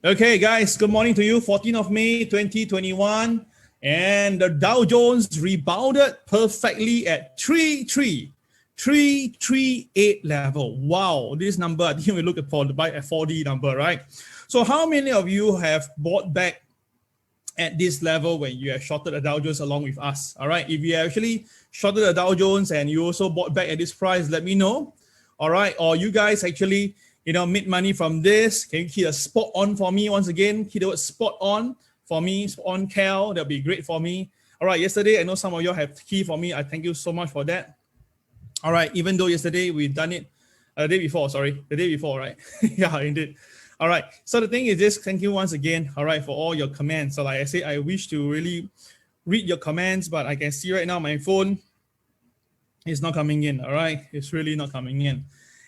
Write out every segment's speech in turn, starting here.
Okay, guys, good morning to you. 14th of May, 2021. And the Dow Jones rebounded perfectly at 338 level. Wow, this number, I think we look for the buy at 4D number, right? So how many of you have bought back at this level when you have shorted the Dow Jones along with us? All right, if you actually shorted the Dow Jones and you also bought back at this price, let me know. All right, or you guys actually made money from this. Can you hit a spot on for me once again? Hit the word spot on for me, spot on Cal. That'll be great for me. All right, yesterday, I know some of you have key for me. I thank you so much for that. All right, even though yesterday we've done it the day before, right? Yeah, indeed. All right, so the thing is this, thank you once again, all right, for all your comments. So like I said, I wish to really read your comments, but I can see right now my phone is not coming in, all right? It's really not coming in.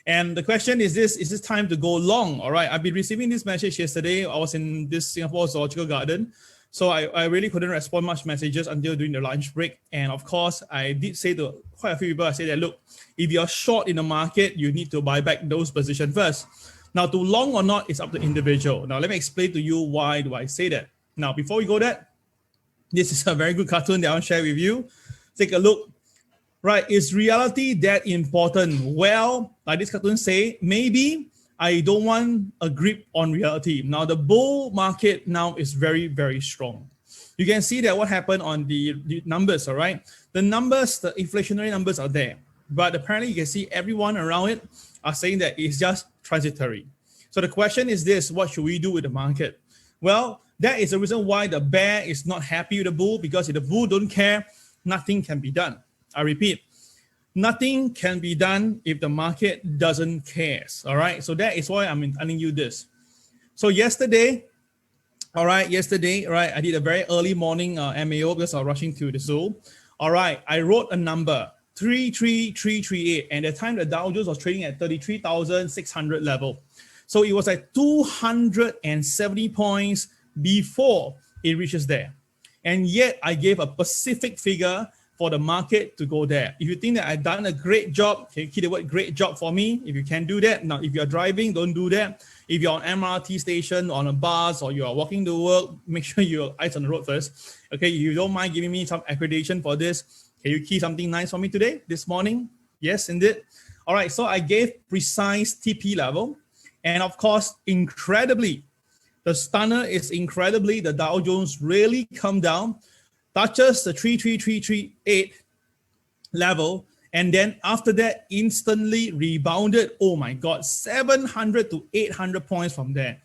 And the question is this time to go long? All right, I've been receiving this message yesterday. I was in this Singapore Zoological Garden. So I really couldn't respond much messages until during the lunch break. And of course, I did say to quite a few people, I said that, look, if you're short in the market, you need to buy back those positions first. Now, to long or not, it's up to individual. Now, let me explain to you why do I say that. Now, before we go there, this is a very good cartoon that I want to share with you. Take a look. Right, is reality that important? Well, like this cartoon say, maybe I don't want a grip on reality. Now, the bull market now is very, very strong. You can see that what happened on the numbers, all right? The numbers, the inflationary numbers are there. But apparently you can see everyone around it are saying that it's just transitory. So the question is this, what should we do with the market? Well, that is the reason why the bear is not happy with the bull, because if the bull don't care, nothing can be done. I repeat, nothing can be done if the market doesn't care. All right. So that is why I'm telling you this. So yesterday, all right, I did a very early morning MAO because I was rushing to the zoo. All right. I wrote a number 33338. And at the time the Dow Jones was trading at 33,600 level. So it was at 270 points before it reaches there. And yet I gave a specific figure for the market to go there. If you think that I've done a great job, can you keep the word great job for me? If you can do that. Now, if you're driving, don't do that. If you're on MRT station, on a bus, or you are walking to work, make sure your eyes on the road first. Okay, if you don't mind giving me some accreditation for this, can you key something nice for me today, this morning? Yes, indeed. All right, so I gave precise TP level. And of course, incredibly, the stunner is incredibly, the Dow Jones really come down, touches the 33338 level, and then after that instantly rebounded. Oh my God, 700 to 800 points from there.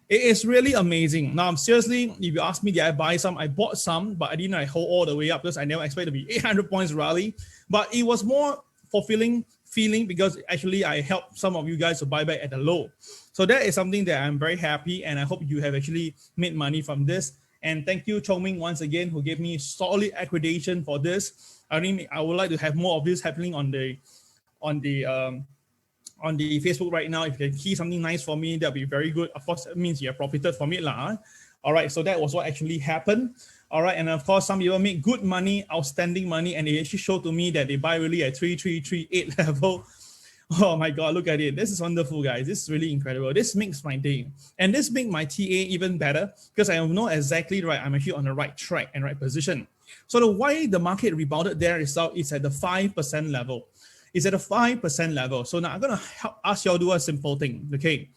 It is really amazing. Now, seriously, if you ask me, did I buy some? I bought some, but I didn't hold all the way up because I never expected to be 800 points rally. But it was more fulfilling feeling because actually I helped some of you guys to buy back at the low. So that is something that I'm very happy, and I hope you have actually made money from this. And thank you, Chong Ming, once again, who gave me solid accreditation for this. I mean, I would like to have more of this happening on the Facebook right now. If you can key something nice for me, that'll be very good. Of course, it means you have profited from it, lah. All right, so that was what actually happened. All right, and of course, some people make good money, outstanding money, and they actually showed to me that they buy really at 3338 level. Oh my God, look at it. This is wonderful, guys. This is really incredible. This makes my day. And this makes my TA even better because I know exactly right. I'm actually on the right track and right position. So the why the market rebounded there is at the 5% level. It's at a 5% level. So now I'm going to ask you all to do a simple thing. Okay.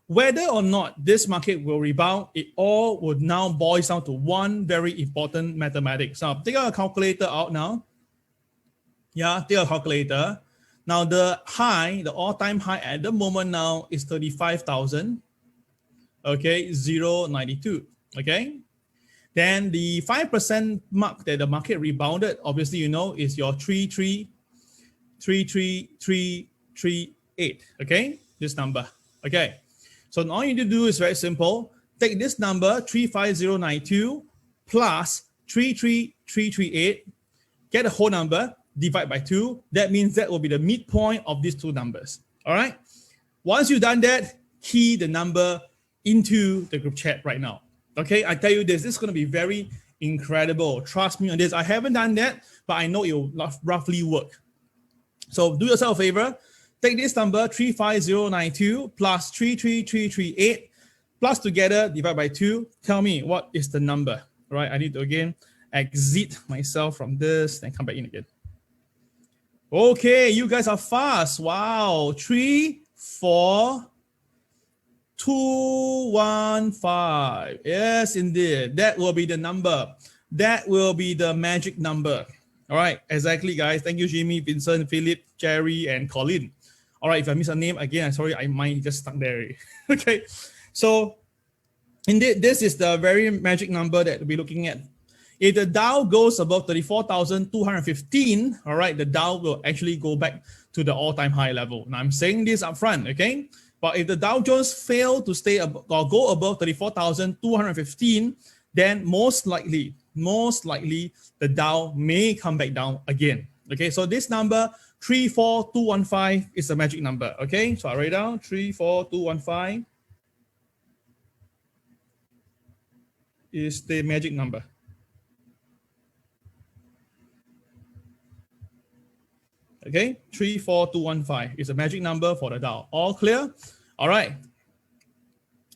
Whether or not this market will rebound, it all would now boil down to one very important mathematics. Now, take a calculator out now. Yeah, take a calculator. Now, the high, the all-time high at the moment now is 35,000. Okay, 0.92. Okay. Then the 5% mark that the market rebounded, obviously, you know, is your 33338. Okay, this number. Okay. So all you need to do is very simple. Take this number, 35092 plus 33338, get the whole number, divide by 2. That means that will be the midpoint of these two numbers. All right. Once you've done that, key the number into the group chat right now. Okay. I tell you this is going to be very incredible. Trust me on this. I haven't done that, but I know it will roughly work. So do yourself a favor. Take this number, 35092 plus 33338. Plus together, divide by 2. Tell me what is the number, right? I need to again exit myself from this and come back in again. Okay, you guys are fast. Wow. 3, 4, 2, 1, 5. Yes, indeed. That will be the number. That will be the magic number. All right, exactly, guys. Thank you, Jimmy, Vincent, Philip, Jerry, and Colin. All right, if I miss a name again, I'm sorry, I might just stuck there. Okay, so indeed, this is the very magic number that we're looking at. If the Dow goes above 34,215, all right, the Dow will actually go back to the all-time high level. Now, I'm saying this up front, okay? But if the Dow Jones fail to stay or go above 34,215, then most likely, the Dow may come back down again. Okay, so this number 34215 is the magic number. Okay, so I write down 34215 is the magic number. Okay, 34215 is a magic number for the Dow. All clear? All right.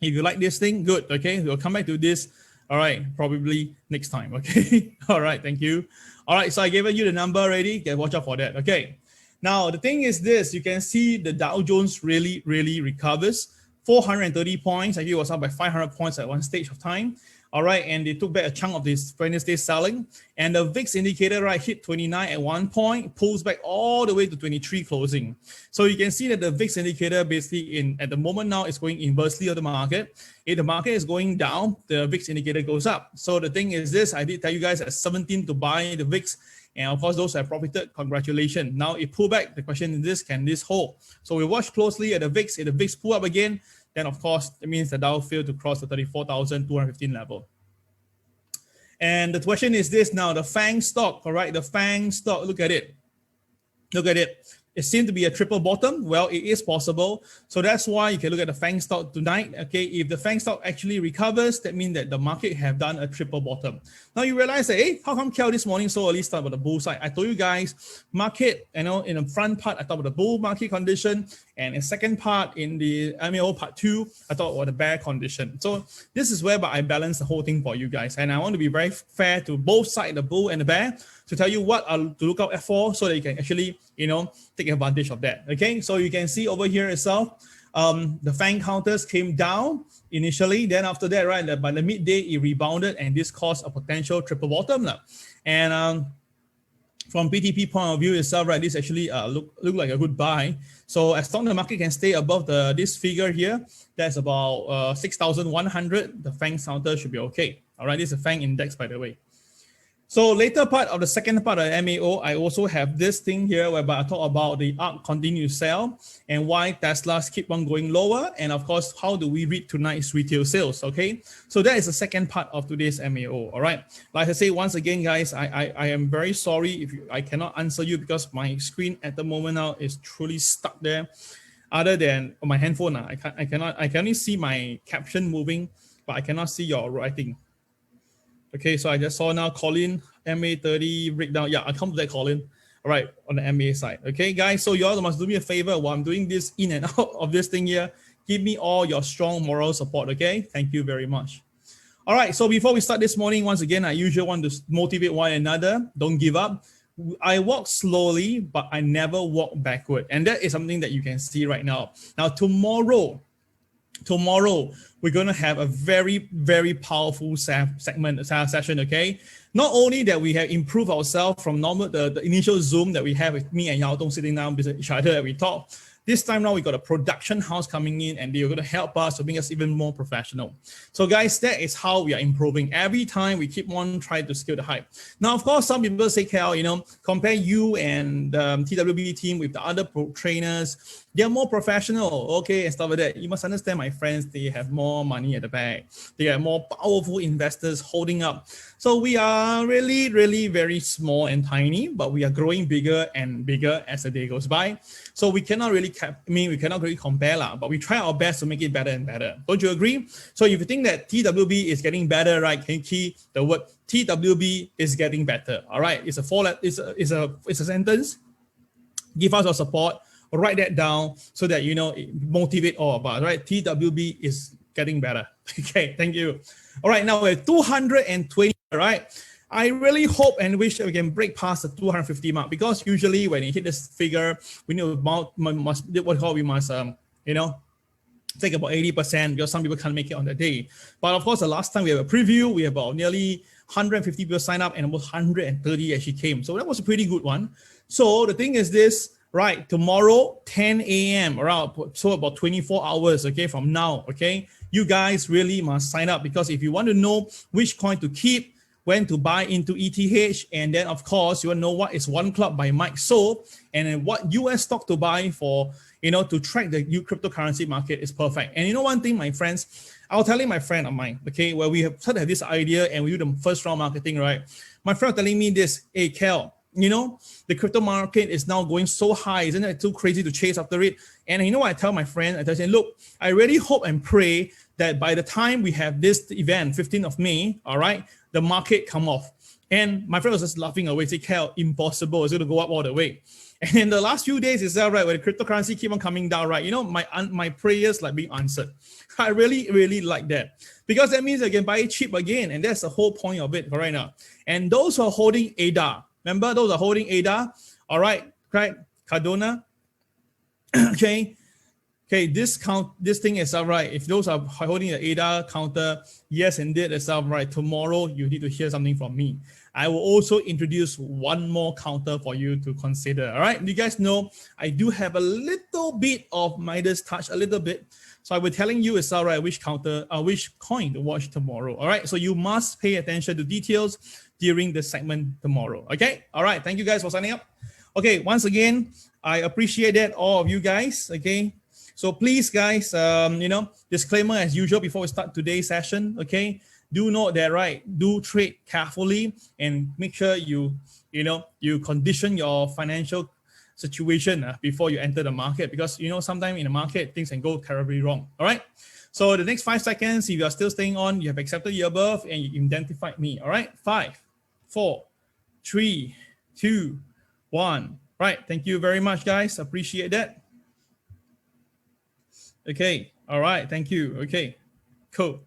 If you like this thing, good. Okay, we'll come back to this. All right, probably next time. Okay. All right, thank you. All right, so I gave you the number already. Okay, watch out for that. Okay. Now the thing is this: you can see the Dow Jones really recovers. 430 points. Actually, it was up by 500 points at one stage of time. All right, and they took back a chunk of this Wednesday selling. And the VIX indicator, right, hit 29 at one point, pulls back all the way to 23 closing. So you can see that the VIX indicator basically at the moment now is going inversely of the market. If the market is going down, the VIX indicator goes up. So the thing is this: I did tell you guys at 17 to buy the VIX. And of course, those have profited, congratulations. Now it pull back. The question is this: can this hold? So we watch closely at the VIX. If the VIX pull up again, then of course, it means the Dow failed to cross the 34,215 level. And the question is this now: the FANG stock, all right? The FANG stock, look at it. Look at it. It seemed to be a triple bottom. Well, it is possible. So that's why you can look at the FANG stock tonight. Okay, if the FANG stock actually recovers, that means that the market have done a triple bottom. Now you realize that, hey, how come Kel this morning so early start about the bull side? I told you guys, market, in the front part, I talked about the bull market condition. And in second part, in the MAO part 2, I thought about the bear condition. So this is where I balance the whole thing for you guys. And I want to be very fair to both sides, the bull and the bear, to tell you what to look out for so that you can actually, take advantage of that. Okay, so you can see over here itself, the FANG counters came down initially. Then after that, right, by the midday, it rebounded, and this caused a potential triple bottom. And from BTP point of view itself, right, this actually look like a good buy. So as long as the market can stay above this figure here, that's about 6,100, the FANG counter should be okay. All right, this is a FANG index, by the way. So later part of the second part of the MAO, I also have this thing here whereby I talk about the ARK continue to sell and why Teslas keep on going lower. And of course, how do we read tonight's retail sales, okay? So that is the second part of today's MAO, all right? Like I say, once again, guys, I am very sorry if I cannot answer you because my screen at the moment now is truly stuck there. Other than on my handphone, I can only see my caption moving, but I cannot see your writing. Okay, so I just saw now Colin, MA30 breakdown. Yeah, I'll come to that, Colin. All right, on the MA side. Okay, guys, so you all must do me a favor while I'm doing this in and out of this thing here. Give me all your strong moral support, okay? Thank you very much. All right, so before we start this morning, once again, I usually want to motivate one another. Don't give up. I walk slowly, but I never walk backward. And that is something that you can see right now. Now, tomorrow, we're going to have a very powerful session, okay? Not only that we have improved ourselves from normal, the initial Zoom that we have with me and Yao Dong sitting down beside each other that we talk. This time now we got a production house coming in and they're going to help us to make us even more professional. So guys, that is how we are improving. Every time we keep on trying to scale the hype. Now, of course, some people say, Cal, compare you and TWB team with the other pro trainers. They're more professional, okay, and stuff like that. You must understand, my friends, they have more money at the back. They have more powerful investors holding up. So we are really very small and tiny, but we are growing bigger and bigger as the day goes by. So we cannot really compare, but we try our best to make it better and better. Don't you agree? So if you think that TWB is getting better, right, can you key the word TWB is getting better? All right, it's a sentence. Give us your support. Write that down so that it motivate all of us, right? TWB is getting better. Okay, thank you. All right, now we're 220, right? I really hope and wish that we can break past the 250 mark, because usually when you hit this figure, we need about we must take about 80%, because some people can't make it on the day. But of course, the last time we have a preview, we have about nearly 150 people sign up and almost 130 actually came. So that was a pretty good one. So the thing is this, right? Tomorrow, 10 a.m. around, so about 24 hours, okay, from now, okay? You guys really must sign up, because if you want to know which coin to keep, when to buy into ETH, and then of course you want to know what is One Club by Mike So, and then what US stock to buy for, to track the cryptocurrency market is perfect. And you know one thing, my friends, I was telling my friend of mine, okay, where we have started this idea and we do the first round marketing, right? My friend was telling me this, hey Kel, the crypto market is now going so high, isn't it too crazy to chase after it? And you know what I tell my friend? I tell him, look, I really hope and pray that by the time we have this event, 15th of May, all right, the market come off. And my friend was just laughing away, say, Kel, impossible, it's going to go up all the way. And in the last few days itself, right, where the cryptocurrency keep on coming down, right, my prayers like being answered. I really, really like that, because that means I can buy it cheap again. And that's the whole point of it for right now. And those who are holding ADA, remember those are holding ADA, all right, Cardona, okay, this thing is all right. If those are holding the ADA counter, yes, indeed, it's all right. Tomorrow, you need to hear something from me. I will also introduce one more counter for you to consider. All right, you guys know I do have a little bit of Midas touch, a little bit. So I will telling you it's all right which which coin to watch tomorrow. All right, so you must pay attention to details during the segment tomorrow. Okay, all right. Thank you guys for signing up. Okay, once again, I appreciate that, all of you guys. Okay. So please, guys, disclaimer as usual before we start today's session, okay? Do note that, right, do trade carefully and make sure you condition your financial situation before you enter the market, because, sometimes in the market, things can go terribly wrong, all right? So the next 5 seconds, if you are still staying on, you have accepted the above and you identified me, all right? 5, 4, 3, 2, 1. Right, thank you very much, guys. Appreciate that. Okay, all right, thank you. Okay, cool.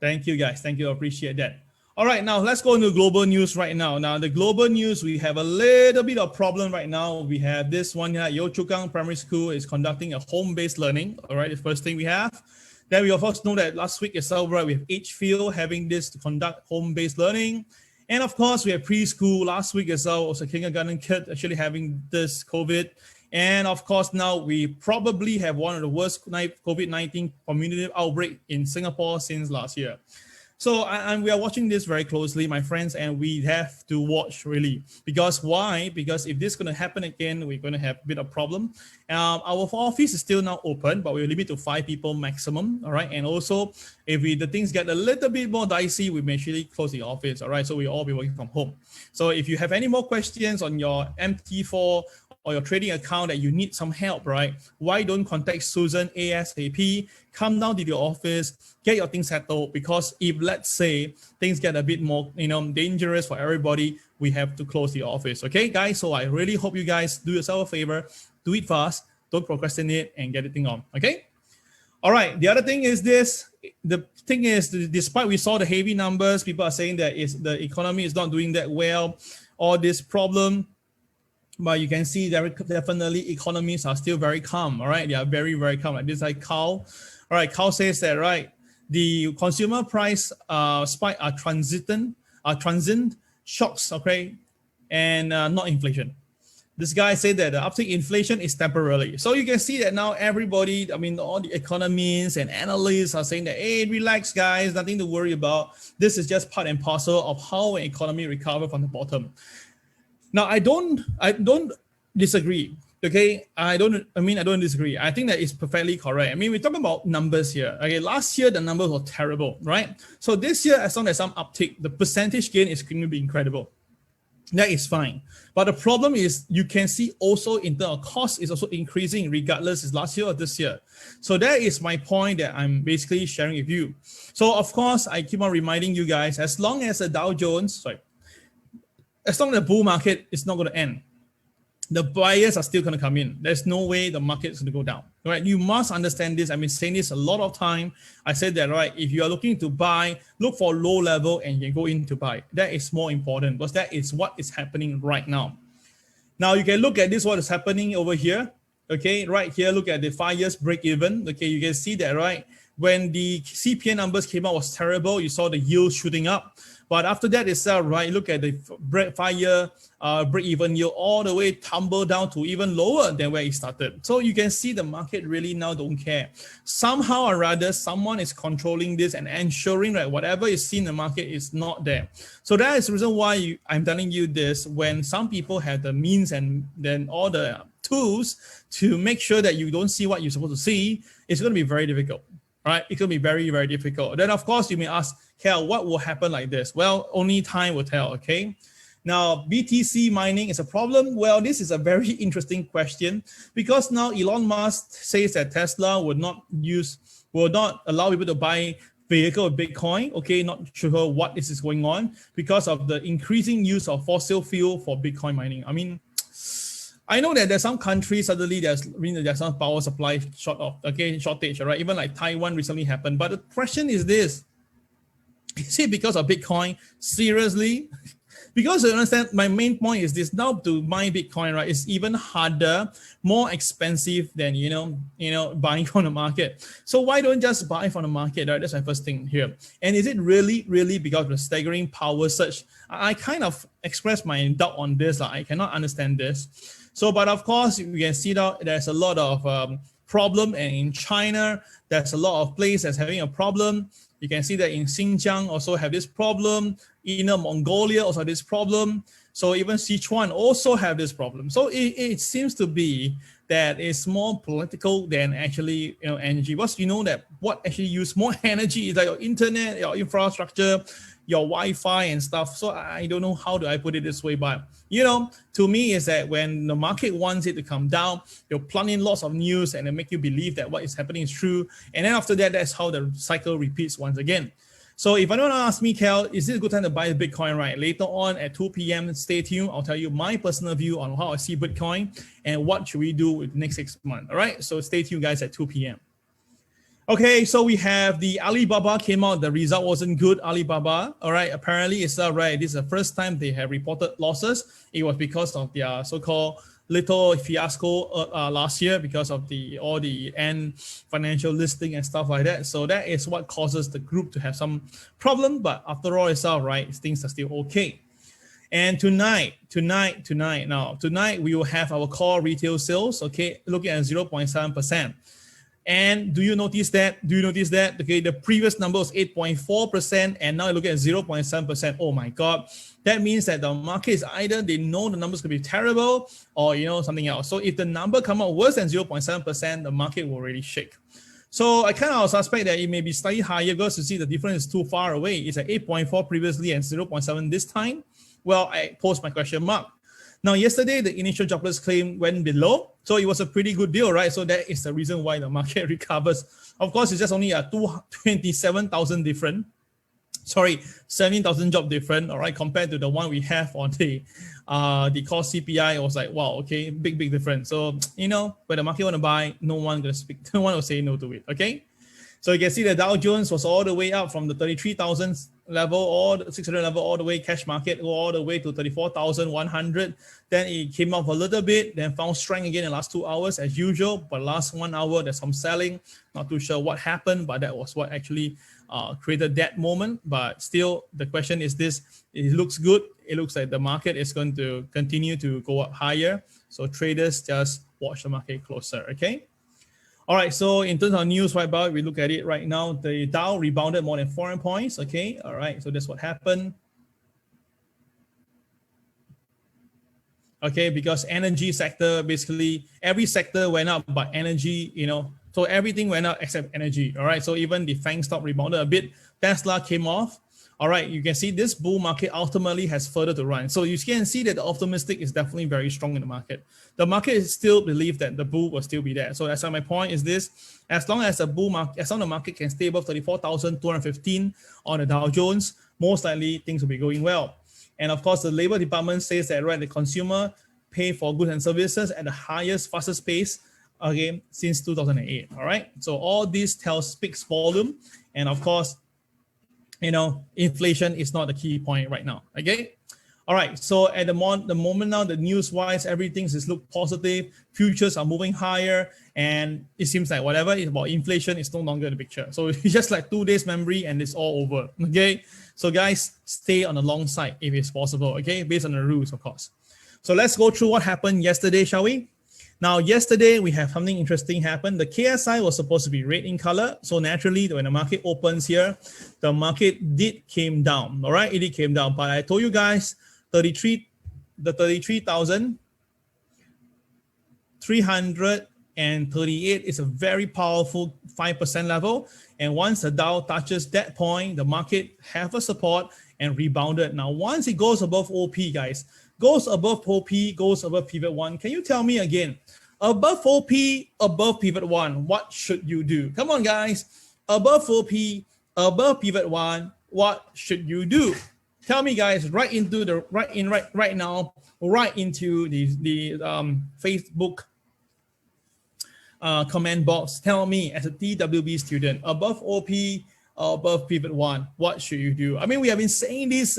Thank you, guys. Thank you, I appreciate that. All right, now let's go into global news right now. Now, the global news, we have a little bit of problem right now. We have this one here, Yio Chu Kang Primary School is conducting a home-based learning. All right, the first thing we have. Then we of course know that last week itself, right, we have Edgefield having this to conduct home-based learning. And of course, we have preschool. Last week as well, was a kindergarten kid actually having this COVID. And of course, now we probably have one of the worst COVID-19 community outbreak in Singapore since last year. So and we are watching this very closely, my friends, and we have to watch really. Because why? Because if this is going to happen again, we're going to have a bit of problem. Our office is still now open, but we'll limit to 5 people maximum. All right. And also, if the things get a little bit more dicey, we may actually close the office. All right. So we all be working from home. So if you have any more questions on your MT4 or your trading account that you need some help, right? Why don't contact Susan ASAP? Come down to the office, get your things settled, because if let's say things get a bit more, dangerous for everybody, we have to close the office. Okay, guys? So I really hope you guys do yourself a favor, do it fast, don't procrastinate, and get it thing on. Okay. All right. The other thing is this. The thing is, despite we saw the heavy numbers, people are saying that the economy is not doing that well, or this problem. But you can see that definitely economies are still very calm, all right? They are very, very calm. Like this, like Carl. All right, Carl says that, right, the consumer price spike are transient shocks, okay, and not inflation. This guy said that the uptick inflation is temporary. So you can see that now everybody, all the economists and analysts are saying that, hey, relax, guys, nothing to worry about. This is just part and parcel of how an economy recovers from the bottom. Now, I don't disagree. Okay, I don't disagree. I think that is perfectly correct. We're talking about numbers here. Okay, last year the numbers were terrible, right? So this year, as long as some uptick, the percentage gain is going to be incredible. That is fine. But the problem is you can see also in terms of cost is also increasing regardless is last year or this year. So that is my point that I'm basically sharing with you. So of course, I keep on reminding you guys, as long as the Dow Jones, as long as the bull market is not going to end, the buyers are still going to come in. There's no way the market is going to go down, right? You must understand this. I've been saying this a lot of time. I said that, right? If you are looking to buy, look for low level and you go in to buy. That is more important because that is what is happening right now. Now you can look at this, what is happening over here. Okay, right here, look at the 5 years break even. Okay, you can see that, right? When the CPI numbers came out was terrible. You saw the yield shooting up. But after that itself, right, look at the 5 year break-even yield all the way tumble down to even lower than where it started. So you can see the market really now don't care. Somehow or rather, someone is controlling this and ensuring that whatever is seen in the market is not there. So that is the reason why I'm telling you this. When some people have the means and then all the tools to make sure that you don't see what you're supposed to see, it's going to be very difficult. Right, it could be very, very difficult. Then, of course, you may ask, Kel, what will happen like this? Well, only time will tell, okay? Now, BTC mining is a problem. Well, this is a very interesting question because now Elon Musk says that Tesla will not allow people to buy vehicle with Bitcoin. Okay, not sure what is going on because of the increasing use of fossil fuel for Bitcoin mining. I mean, I know that there's some countries suddenly there's some power supply shortage, right? Even like Taiwan recently happened. But the question is this: is it because of Bitcoin? Seriously? Because you understand, my main point is this: now to mine Bitcoin, right, is even harder, more expensive than buying from the market. So why don't just buy from the market? Right? That's my first thing here. And is it really because of the staggering power surge? I kind of expressed my doubt on this. I cannot understand this. So, but of course, you can see that there's a lot of problem, and in China, there's a lot of places that's having a problem. You can see that in Xinjiang also have this problem. Inner Mongolia also have this problem. So even Sichuan also have this problem. So it seems to be that it's more political than actually energy. Because you know that what actually use more energy is like your internet, your infrastructure, your Wi-Fi and stuff. So I don't know how do I put it this way, but to me is that when the market wants it to come down, they'll plug in lots of news and they make you believe that what is happening is true. And then after that, that's how the cycle repeats once again. So if anyone asks me, Kel, is it a good time to buy Bitcoin, right? Later on at 2 p.m., stay tuned. I'll tell you my personal view on how I see Bitcoin and what should we do with the next 6 months. All right, so stay tuned, guys, at 2 p.m. Okay, so we have the Alibaba came out. The result wasn't good, Alibaba. All right, apparently it's not right. This is the first time they have reported losses. It was because of their so-called little fiasco last year because of all the end financial listing and stuff like that. So that is what causes the group to have some problem. But after all, it's all right. Things are still okay. And tonight, we will have our core retail sales, okay, looking at 0.7%. And do you notice that? Okay, the previous number was 8.4%, and now look at 0.7%. Oh my God. That means that the market is either they know the numbers could be terrible or something else. So if the number come out worse than 0.7%, the market will really shake. So I kind of suspect that it may be slightly higher because you see the difference is too far away. It's at 8.4 previously and 0.7 this time. Well, I post my question mark. Now, yesterday, the initial jobless claim went below. So it was a pretty good deal, right? So that is the reason why the market recovers. Of course, it's just only a 27,000 different. 17,000 job different, all right, compared to the one we have on the core CPI. It was like, wow, okay, big difference. So, when the market want to buy, no one going to speak, no one will say no to it, okay? So you can see the Dow Jones was all the way up from the 33,000 level, or the 600 level, all the way cash market, all the way to 34,100. Then it came up a little bit, then found strength again in the last 2 hours as usual. But last 1 hour, there's some selling. Not too sure what happened, but that was what actually created that moment. But still, the question is this: it looks good. It looks like the market is going to continue to go up higher. So traders just watch the market closer, okay? All right, so in terms of news right about, we look at it right now. The Dow rebounded more than 400 points. Okay, all right, so that's what happened. Okay, because energy sector, basically every sector went up, but energy, so everything went up except energy. All right, so even the FANG stock rebounded a bit. Tesla came off. All right, you can see this bull market ultimately has further to run. So you can see that the optimistic is definitely very strong in the market. The market still believes that the bull will still be there. So that's why my point is this: as long as the bull market, as long as the market can stay above 34,215 on the Dow Jones, most likely things will be going well. And of course, the Labor Department says that the consumer pay for goods and services at the highest, fastest pace, again, since 2008. All right. So all this speaks volume. And of course, inflation is not the key point right now. Okay. All right. So at the moment now, the news wise, everything is look positive. Futures are moving higher. And it seems like whatever is about inflation is no longer the picture. So it's just like 2 days memory and it's all over. Okay. So guys, stay on the long side if it's possible. Okay. Based on the rules, of course. So let's go through what happened yesterday, shall we? Now, yesterday, we have something interesting happen. The KSI was supposed to be red in color. So naturally, when the market opens here, the market came down. All right, it came down. But I told you guys, the 33,338 is a very powerful 5% level. And once the Dow touches that point, the market have a support and rebounded. Now, once it goes above OP, guys, goes above OP, goes above pivot 1. Can you tell me again? Above OP, above pivot 1, what should you do? Come on, guys. Above OP, above pivot 1, what should you do? Tell me, guys, right now, right into the Facebook comment box. Tell me, as a TWB student, above OP, above pivot 1, what should you do? I mean, we have been saying this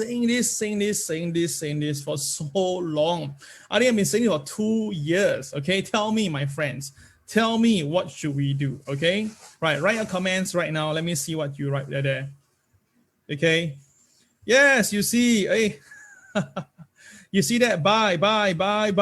for so long. I think I've been saying it for 2 years. Okay, tell me, my friends, tell me, what should we do? Okay, right, write your comments right now. Let me see what you write there. Okay, yes, you see, hey. You see that? Buy, CCRY,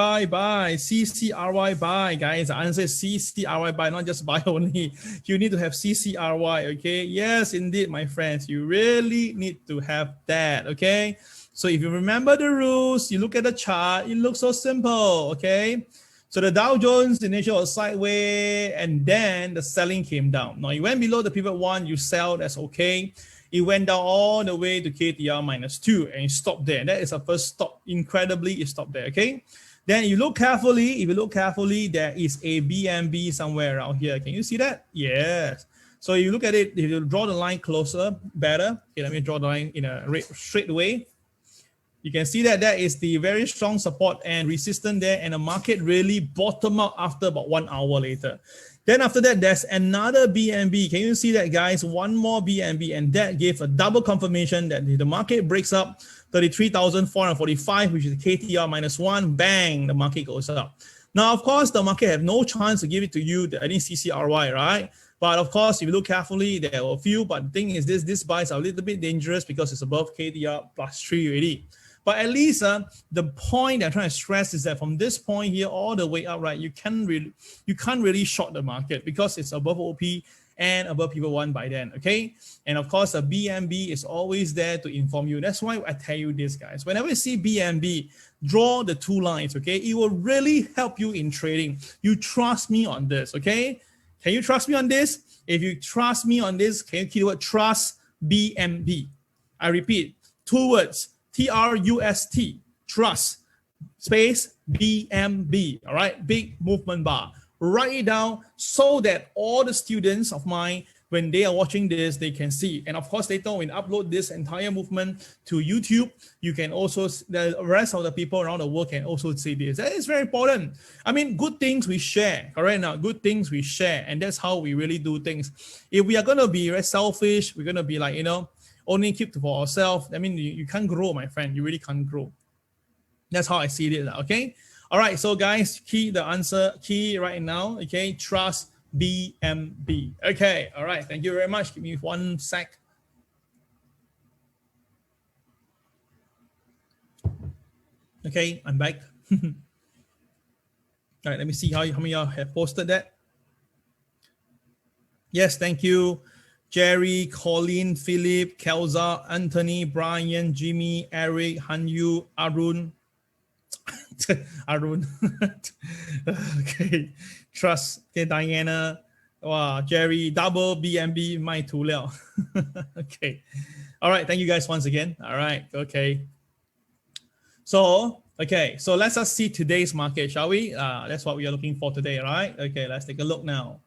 buy, guys. The answer is CCRY, buy, not just buy only. You need to have CCRY, okay? Yes, indeed, my friends. You really need to have that, okay? So if you remember the rules, you look at the chart, it looks so simple, okay? So the Dow Jones initially was sideways, and then the selling came down. Now, you went below the pivot 1, you sell, that's okay. It went down all the way to KTR -2 and it stopped there. That is a first stop. Incredibly, it stopped there, okay? Then you look carefully. If you look carefully, there is a BNB somewhere around here. Can you see that? Yes. So you look at it, if you draw the line closer, better. Okay, let me draw the line in a straight way. You can see that that is the very strong support and resistance there, and the market really bottomed out after about 1 hour later. Then after that, there's another BNB. Can you see that, guys? One more BNB, and that gave a double confirmation that the market breaks up 33,445, which is KTR -1. Bang, the market goes up. Now, of course, the market have no chance to give it to you, I think CCRY, right? But of course, if you look carefully, there are a few. But the thing is, this buys are a little bit dangerous because it's above KTR +3 already. But at least the point I'm trying to stress is that from this point here all the way up, right, you can't really short the market because it's above OP and above pivot 1 by then, okay? And of course, the BNB is always there to inform you. That's why I tell you this, guys. Whenever you see BNB, draw the 2 lines, okay? It will really help you in trading. You trust me on this, okay? Can you trust me on this? If you trust me on this, can you keyword trust BNB? I repeat, 2 words. TRUST, trust, space, BNB, all right? Big movement bar. Write it down so that all the students of mine, when they are watching this, they can see. And of course, later when we upload this entire movement to YouTube, you can also, the rest of the people around the world can also see this. That is very important. I mean, good things we share, correct now? Good things we share, and that's how we really do things. If we are going to be very selfish, we're going to be like, only keep for ourselves. I mean, you can't grow, my friend. You really can't grow. That's how I see it, okay? All right, so guys, key right now, okay? Trust BNB. Okay, all right, thank you very much. Give me 1 sec. Okay, I'm back. All right, let me see how many of y'all have posted that. Yes, thank you. Jerry, Colin, Philip, Kelza, Anthony, Brian, Jimmy, Eric, Hanyu, Arun. Arun. Okay. Trust. Okay, Diana. Wow, Jerry, double BNB, my tool. Okay. All right. Thank you guys once again. All right. Okay. So, so let's just see today's market, shall we? That's what we are looking for today, right? Okay, let's take a look now.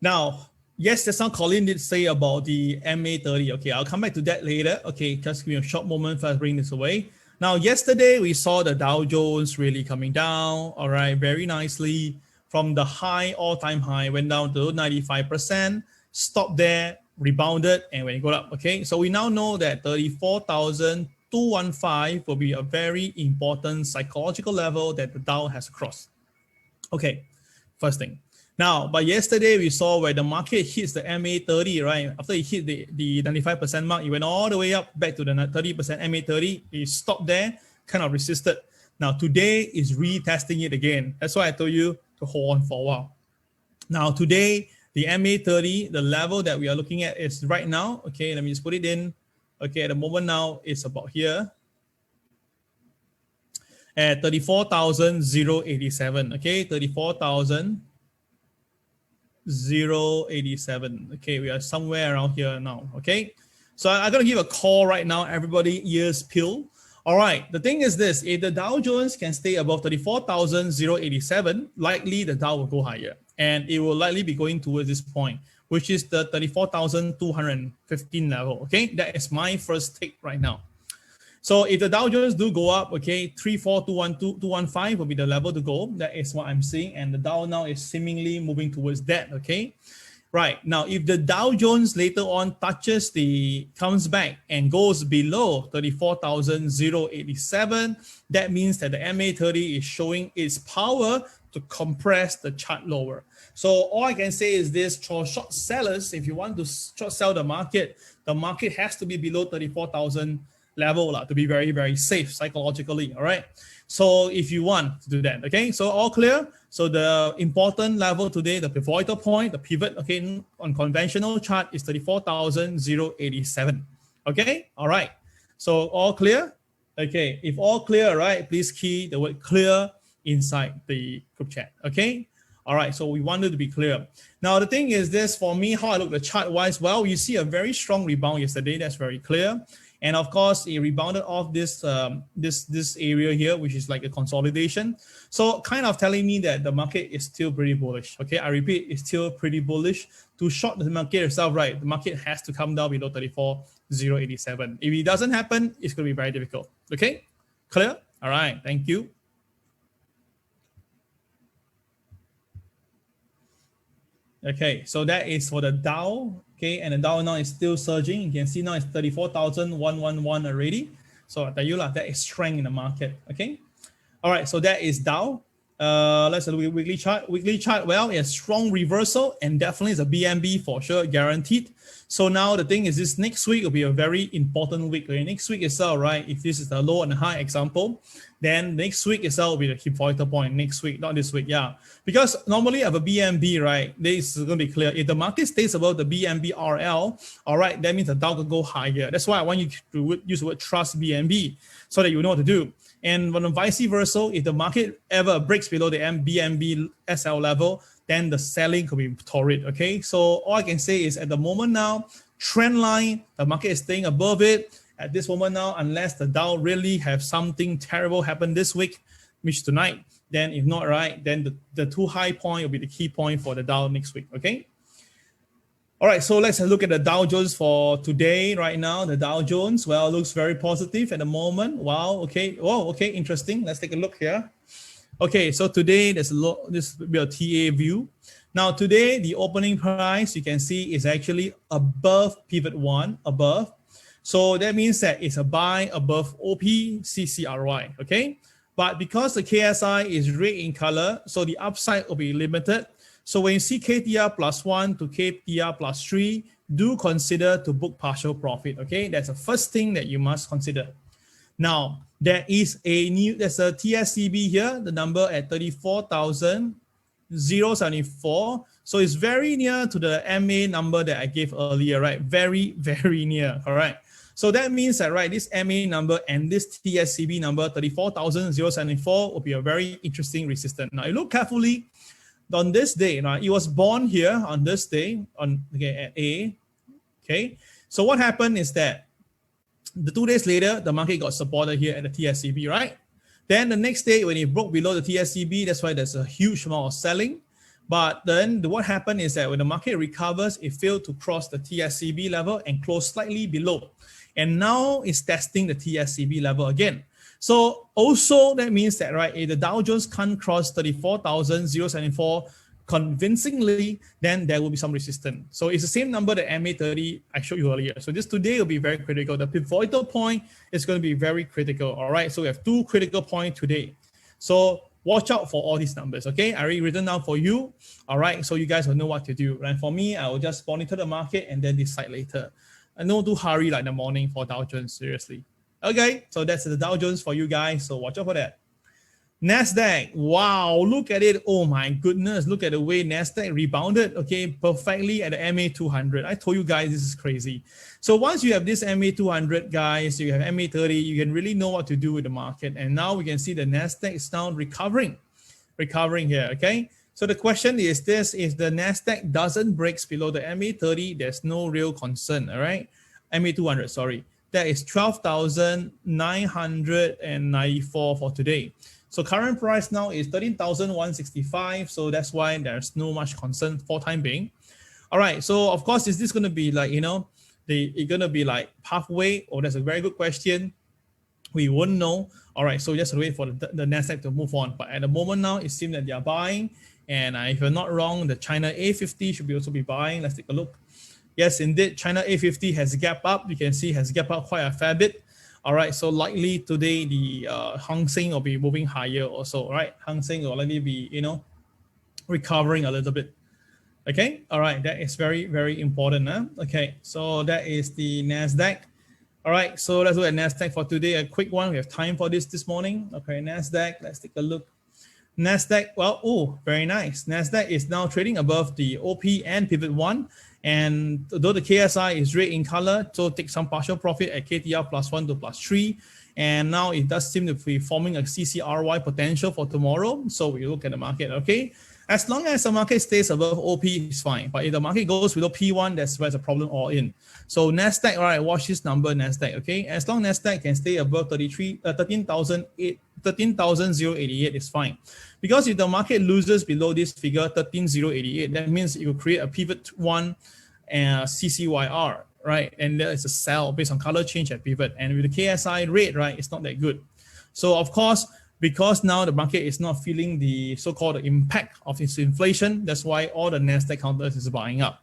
Now, yes, that's what Colin did say about the MA30. Okay, I'll come back to that later. Okay, just give me a short moment first, bring this away. Now, yesterday we saw the Dow Jones really coming down, all right, very nicely from the high, all-time high, went down to 95%, stopped there, rebounded, and when it got up, okay? So we now know that 34,215 will be a very important psychological level that the Dow has crossed. Okay, first thing. Now, but yesterday we saw where the market hits the MA30, right? After it hit the 95% mark, it went all the way up back to the 30% MA30. It stopped there, kind of resisted. Now, today is retesting it again. That's why I told you to hold on for a while. Now, today, the MA30, the level that we are looking at is right now. Okay, let me just put it in. Okay, at the moment now, it's about here at 34,087. Okay, 34,087. Okay, we are somewhere around here now. Okay, so I'm going to give a call right now. Everybody, ears peeled. All right, the thing is this, if the Dow Jones can stay above 34,087, likely the Dow will go higher. And it will likely be going towards this point, which is the 34,215 level. Okay, that is my first take right now. So if the Dow Jones do go up, okay, 34,215 will be the level to go. That is what I'm seeing. And the Dow now is seemingly moving towards that, okay? Right, now if the Dow Jones later on comes back and goes below 34,087, that means that the MA30 is showing its power to compress the chart lower. So all I can say is this, for short sellers, if you want to short sell the market has to be below 34,000 level to be very, very safe psychologically, all right? So if you want to do that, okay? So all clear? So the important level today, the pivotal point, the pivot, okay, on conventional chart is 34,087, okay? All right, so all clear? Okay, if all clear, right, please key the word clear inside the group chat, okay? All right, so we wanted to be clear. Now, the thing is this, for me, how I look at the chart wise, well, you see a very strong rebound yesterday, that's very clear. And of course, it rebounded off this area here, which is like a consolidation. So kind of telling me that the market is still pretty bullish. Okay, I repeat, it's still pretty bullish. To short the market itself, right, the market has to come down below 34,087. If it doesn't happen, it's going to be very difficult. Okay, clear? All right, thank you. Okay, so that is for the Dow. Okay, and the Dow now is still surging. You can see now it's 34,111 already. So I tell you that is strength in the market. Okay, all right. So that is Dow. Let's look at weekly chart. Weekly chart, well, it's strong reversal and definitely is a BNB for sure, guaranteed. So now the thing is, this next week will be a very important week. Okay? Next week itself, right? If this is the low and high example, then next week itself will be the pivotal point. Next week, not this week, yeah. Because normally I have a BNB, right? This is going to be clear. If the market stays above the BNB RL, all right, that means the Dow can go higher. That's why I want you to use the word trust BNB so that you know what to do. And when vice versa, if the market ever breaks below the BNB SL level, then the selling could be torrid, okay? So all I can say is at the moment now, trend line, the market is staying above it. At this moment now, unless the Dow really have something terrible happen this week, which tonight, then if not right, then the too high point will be the key point for the Dow next week, okay? All right, so let's look at the Dow Jones for today. Right now, the Dow Jones, well, looks very positive at the moment. Wow, okay, oh, okay, interesting. Let's take a look here. Okay, so today this will be a TA view. Now today, the opening price you can see is actually above pivot 1, above. So that means that it's a buy above OPCCRY, okay? But because the KSI is red in color, so the upside will be limited. So when you see KTR plus 1 to KTR plus 3, do consider to book partial profit, okay? That's the first thing that you must consider. Now, there's a TSCB here, the number at 34,074. So it's very near to the MA number that I gave earlier, right? Very, very near, all right? So that means that, right, this MA number and this TSCB number, 34,074, will be a very interesting resistance. Now, you look carefully on this day, right? It was born here on this day, at A, okay? So what happened is that the 2 days later, the market got supported here at the TSCB, right? Then the next day, when it broke below the TSCB, that's why there's a huge amount of selling. But then what happened is that when the market recovers, it failed to cross the TSCB level and close slightly below. And now it's testing the TSCB level again. So also that means that, right, if the Dow Jones can't cross 34,074 convincingly, then there will be some resistance. So it's the same number that MA30 I showed you earlier. So this today will be very critical. The pivotal point is going to be very critical. All right. So we have 2 critical points today. So watch out for all these numbers. Okay. I already written down for you. All right. So you guys will know what to do. And for me, I will just monitor the market and then decide later. And don't do hurry like the morning for Dow Jones. Seriously. Okay. So that's the Dow Jones for you guys. So watch out for that. NASDAQ, wow, look at it. Oh my goodness, look at the way NASDAQ rebounded, okay, perfectly at the MA200. I told you guys this is crazy. So once you have this MA200, guys, you have MA30, you can really know what to do with the market. And now we can see the NASDAQ is now recovering here, okay? So the question is this, if the NASDAQ doesn't break below the MA30, there's no real concern, all right? MA200, sorry. That is 12,994 for today. So current price now is 13,165. So that's why there's no much concern for time being. All right. So of course, is this going to be like, you know, it's going to be like halfway? Oh, that's a very good question. We won't know. All right. So just wait for the NASDAQ to move on. But at the moment now, it seems that they are buying. And if you're not wrong, the China A50 should also be buying. Let's take a look. Yes, indeed. China A50 has gap up. You can see has gap up quite a fair bit. All right, so likely today the Hang Seng will be moving higher also, right? Hang Seng will likely be, you know, recovering a little bit. Okay, all right, that is very, very important. Huh? Okay, so that is the NASDAQ. All right, so let's look at NASDAQ for today. A quick one, we have time for this morning. Okay, NASDAQ, let's take a look. NASDAQ, well, oh, very nice. NASDAQ is now trading above the OP and pivot 1. And though the KSI is red in color, so take some partial profit at KTR +1 to +3. And now it does seem to be forming a CCRY potential for tomorrow. So we look at the market, okay? As long as the market stays above OP, it's fine. But if the market goes below P1, that's where the problem all in. So NASDAQ, all right, watch this number, NASDAQ, okay? As long as NASDAQ can stay above 13,088 is fine. Because if the market loses below this figure, 13,088, that means it will create a pivot 1 CCYR, right? And there is a sell based on color change at pivot. And with the KSI red, right, it's not that good. So of course, because now the market is not feeling the so-called impact of its inflation, that's why all the NASDAQ counters is buying up.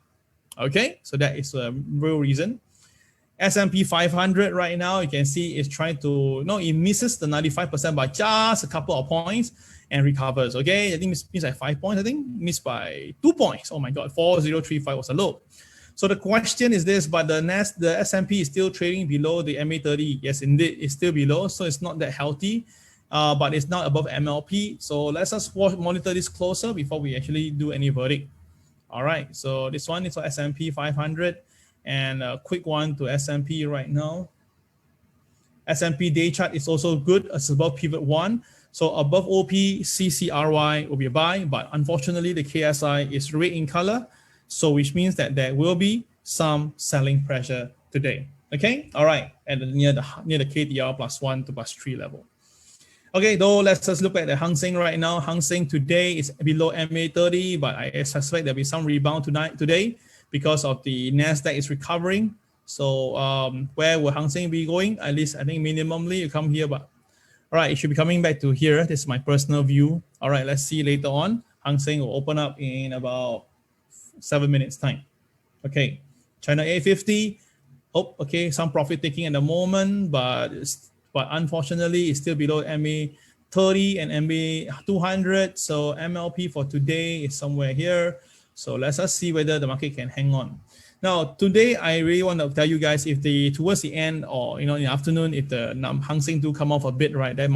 Okay, so that is a real reason. S&P 500 right now, you can see is trying to, no, it misses the 95% by just a couple of points and recovers. Okay, I think it missed by 5 points. I think missed by 2 points. Oh my God, 4035 was a low. So the question is this, but the S&P is still trading below the MA30. Yes, indeed, it's still below, so it's not that healthy. But it's not above MLP. So let's just monitor this closer before we actually do any verdict. All right, so this one is for S&P 500 and a quick one to S&P right now. S&P day chart is also good. It's above pivot 1. So above OP, CCRY will be a buy, but unfortunately the KSI is red in color. So which means that there will be some selling pressure today. Okay, all right, and near the KTR +1 to +3 level. Okay, though, let's just look at the Hang Seng right now. Hang Seng today is below MA30, but I suspect there'll be some rebound today because of the NASDAQ is recovering. So where will Hang Seng be going? At least I think minimally you come here, but all right, it should be coming back to here. This is my personal view. All right, let's see later on. Hang Seng will open up in about 7 minutes time. Okay, China A50. Oh, okay, some profit taking at the moment, but unfortunately, it's still below MA30 and MA200. So MLP for today is somewhere here. So let's just see whether the market can hang on. Now, today, I really want to tell you guys, if towards the end or, in the afternoon, if the Hang Seng do come off a bit, right, there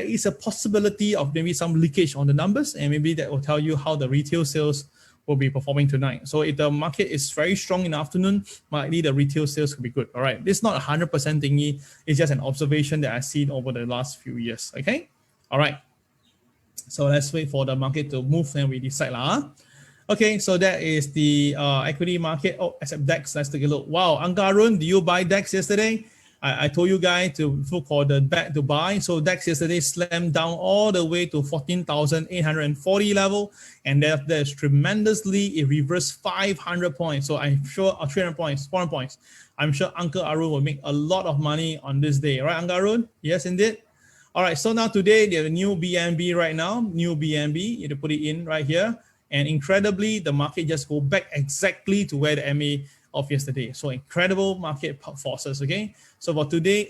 is a possibility of maybe some leakage on the numbers, and maybe that will tell you how the retail sales will be performing tonight. So if the market is very strong in the afternoon, likely the retail sales could be good. All right, this is not 100% thingy. It's just an observation that I've seen over the last few years. Okay, all right. So let's wait for the market to move and we decide lah. Okay, so that is the equity market. Oh, except DEX. Let's take a look. Wow, Anggarun, do you buy DEX yesterday? I told you guys to look for the back to buy. So DAX yesterday slammed down all the way to 14,840 level, and there's tremendously it reversed 500 points. So I'm sure 300 points, 400 points. I'm sure Uncle Arun will make a lot of money on this day, right, Uncle Arun? Yes, indeed. All right. So now today there's a new BNB right now, new BNB. You have to put it in right here, and incredibly the market just go back exactly to where the MA of yesterday. So incredible market forces. Okay. So for today,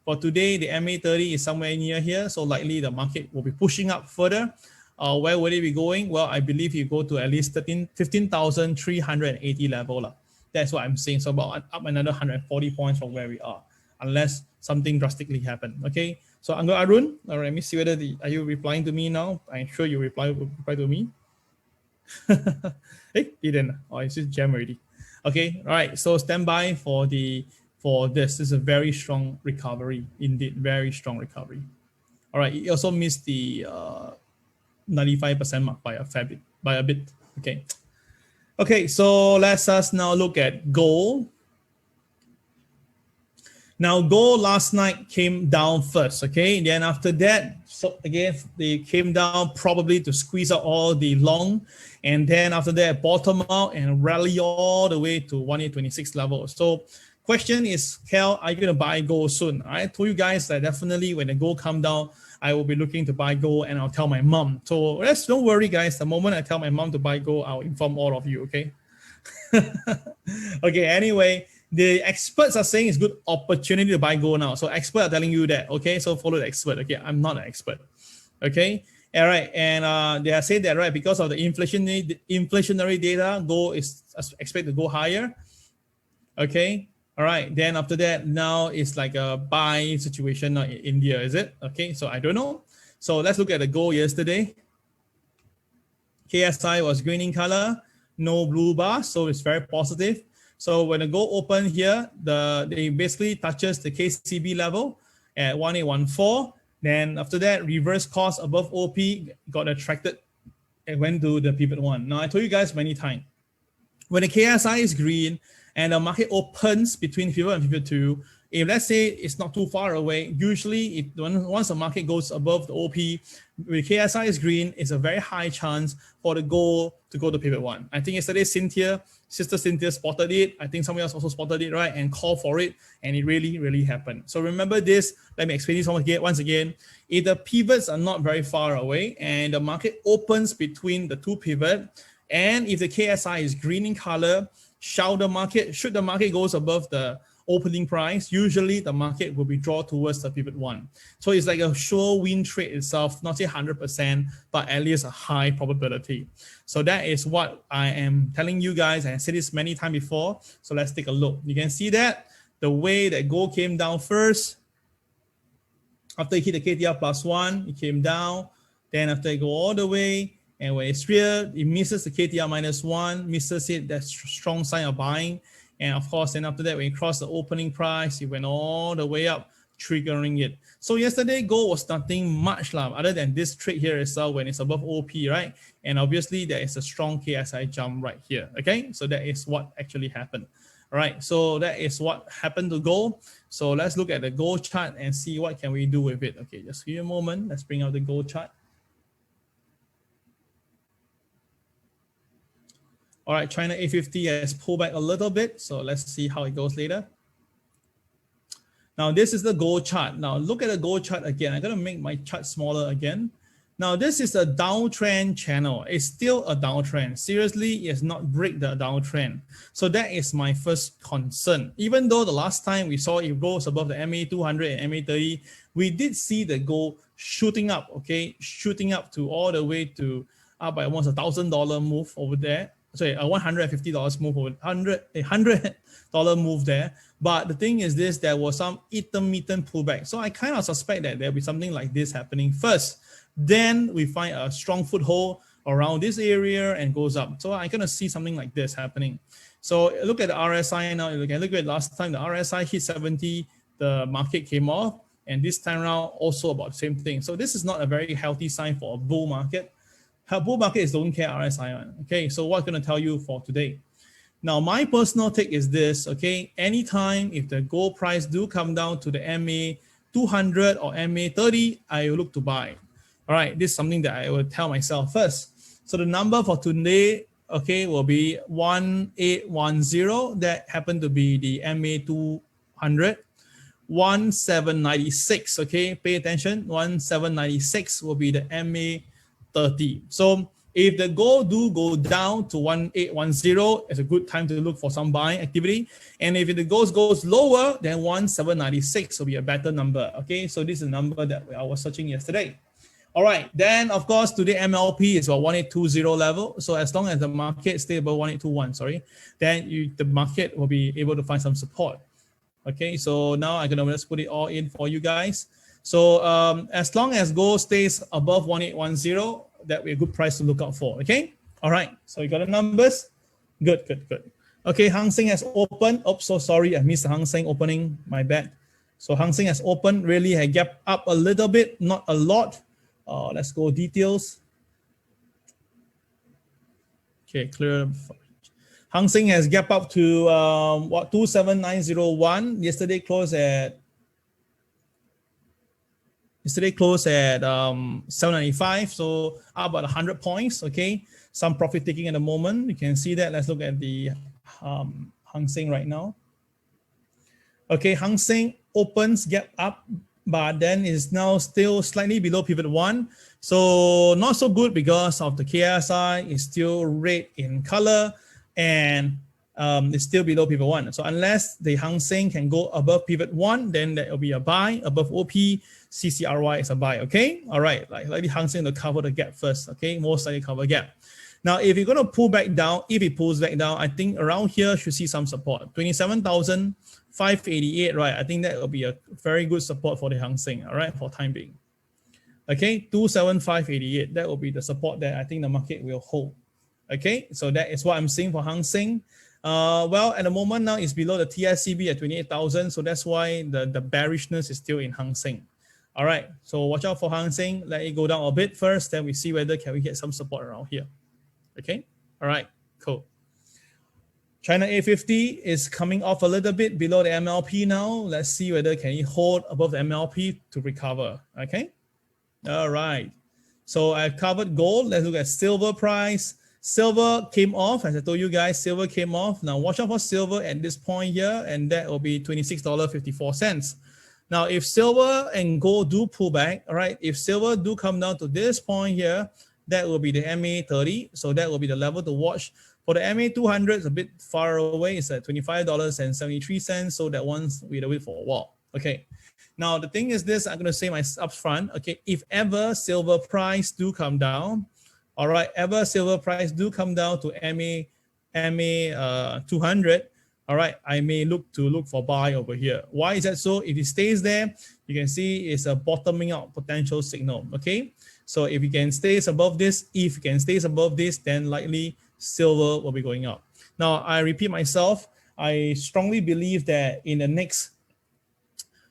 for today, the MA30 is somewhere near here. So likely the market will be pushing up further. Where will it be going? Well, I believe you go to at least 15,380 level. That's what I'm saying. So about up another 140 points from where we are, unless something drastically happen. Okay. So Uncle Arun, all right, let me see whether are you replying to me now? I'm sure you reply to me. Hey, didn't. Oh, it's just jam already. Okay, all right. So stand by for this. This is a very strong recovery, indeed, very strong recovery. All right. It also missed the 95% mark by a fair bit, Okay. Okay. So let's us now look at gold. Now, gold last night came down first, okay? Then after that, so again, they came down probably to squeeze out all the long. And then after that, bottom out and rally all the way to 1826 level. So question is, Kel, are you going to buy gold soon? I told you guys that definitely when the gold come down, I will be looking to buy gold and I'll tell my mom. So don't worry, guys. The moment I tell my mom to buy gold, I'll inform all of you, okay? Okay, anyway. The experts are saying it's good opportunity to buy gold now. So experts are telling you that, okay? So follow the expert, okay? I'm not an expert, okay? All right, and they are saying that, right, because of the inflationary data, gold is expected to go higher, okay? All right, then after that, now it's like a buy situation now in India, is it? Okay, so I don't know. So let's look at the gold yesterday. KSI was green in color, no blue bar, so it's very positive. So when the gold open here, they basically touches the KCB level at 1814. Then after that, reverse course above OP got attracted and went to the pivot one. Now I told you guys many times, when the KSI is green and the market opens between pivot and pivot two, if let's say it's not too far away, usually once the market goes above the OP, with KSI is green, it's a very high chance for the gold to go to pivot one. I think yesterday Sister Cynthia spotted it. I think somebody else also spotted it, right? And called for it. And it really, really happened. So remember this. Let me explain this once again. If the pivots are not very far away and the market opens between the two pivots, and if the KSI is green in color, should the market goes above the opening price, usually the market will be drawn towards the pivot one. So it's like a sure win trade itself, not say 100%, but at least a high probability. So that is what I am telling you guys. I said this many times before. So let's take a look. You can see that the way that gold came down first, after it hit the KTR +1, it came down. Then after it go all the way, and when it's real, it misses the KTR -1, misses it, that's strong sign of buying. And of course, then after that, when it crossed the opening price, it went all the way up, triggering it. So yesterday, gold was nothing much other than this trade here itself when it's above OP, right? And obviously, there is a strong KSI jump right here, okay? So that is what actually happened, all right? So that is what happened to gold. So let's look at the gold chart and see what can we do with it. Okay, just give me a moment. Let's bring out the gold chart. All right, China A50 has pulled back a little bit. So let's see how it goes later. Now, this is the gold chart. Now, look at the gold chart again. I'm going to make my chart smaller again. Now, this is a downtrend channel. It's still a downtrend. Seriously, it's not break the downtrend. So that is my first concern. Even though the last time we saw it goes above the MA200 and MA30, we did see the gold shooting up, okay? Shooting up to all the way to up by almost $1,000 move over there. Sorry, a $150 move over $100 move there. But the thing is this, there was some intermittent pullback. So I kind of suspect that there'll be something like this happening first. Then we find a strong foothold around this area and goes up. So I'm going to see something like this happening. So look at the RSI now. Look at last time, the RSI hit 70, the market came off. And this time around, also about the same thing. So this is not a very healthy sign for a bull market. Bull market is don't care RSI. Okay, so what's going to tell you for today? Now, my personal take is this, okay? Anytime if the gold price do come down to the MA 200 or MA 30, I will look to buy. All right, this is something that I will tell myself first. So the number for today, okay, will be 1810. That happened to be the MA 200. 1796, okay, pay attention. 1796 will be the MA 30. So if the gold do go down to 1810, it's a good time to look for some buying activity. And if the gold goes lower, then 1796 will be a better number. Okay, so this is the number that I was searching yesterday. All right, then of course today MLP is about 1820 level. So as long as the market stays above 1821, then the market will be able to find some support. Okay, so now I'm gonna just put it all in for you guys. So as long as gold stays above 1810, that will be a good price to look out for. Okay, all right. So you got the numbers. Good. Okay, Hang Seng has opened. Oh, so sorry, I missed the Hang Seng opening. My bad. So Hang Seng has opened. Really had gap up a little bit, not a lot. Let's go details. Okay, clear. Hang Seng has gap up to 27901. Yesterday closed at 795, so up about 100 points. Okay, some profit taking at the moment. You can see that. Let's look at the Hang Seng right now. Okay, Hang Seng opens gap up, but then is now still slightly below pivot 1. So not so good because of the KSI is still red in color and it's still below pivot 1. So unless the Hang Seng can go above pivot 1, then that will be a buy. Above OP, CCRY is a buy. Okay, all right, like the Hang Seng to cover the gap first. Okay, most likely cover gap. Now, if you're going to pull back down, if it pulls back down, I think around here should see some support. 27,588, right? I think that will be a very good support for the Hang Seng, all right, for time being. Okay, 27,588, that will be the support that I think the market will hold. Okay, so that is what I'm seeing for Hang Seng. Well, at the moment now it's below the TSCB at 28,000, so that's why the bearishness is still in Hang Seng. All right, so watch out for Hang Seng. Let it go down a bit first, then we see whether can we get some support around here. Okay, all right, cool. China A50 is coming off a little bit below the MLP now. Let's see whether can it hold above the MLP to recover. Okay, all right. So I've covered gold. Let's look at silver price. Silver came off, as I told you guys, silver came off. Now watch out for silver at this point here, and that will be $26.54. Now, if silver and gold do pull back, all right, if silver do come down to this point here, that will be the MA 30. So that will be the level to watch. For the MA 200, it's a bit far away. It's at $25.73. So that one's we wait for a while. Okay. Now, the thing is this, I'm going to say my upfront. Okay. If ever silver price do come down, all right, ever silver price do come down to MA 200, all right, I may look for buy over here. Why is that so? If it stays there, you can see it's a bottoming out potential signal. Okay. So if it can stay above this, then likely silver will be going up. Now, I repeat myself, I strongly believe that in the next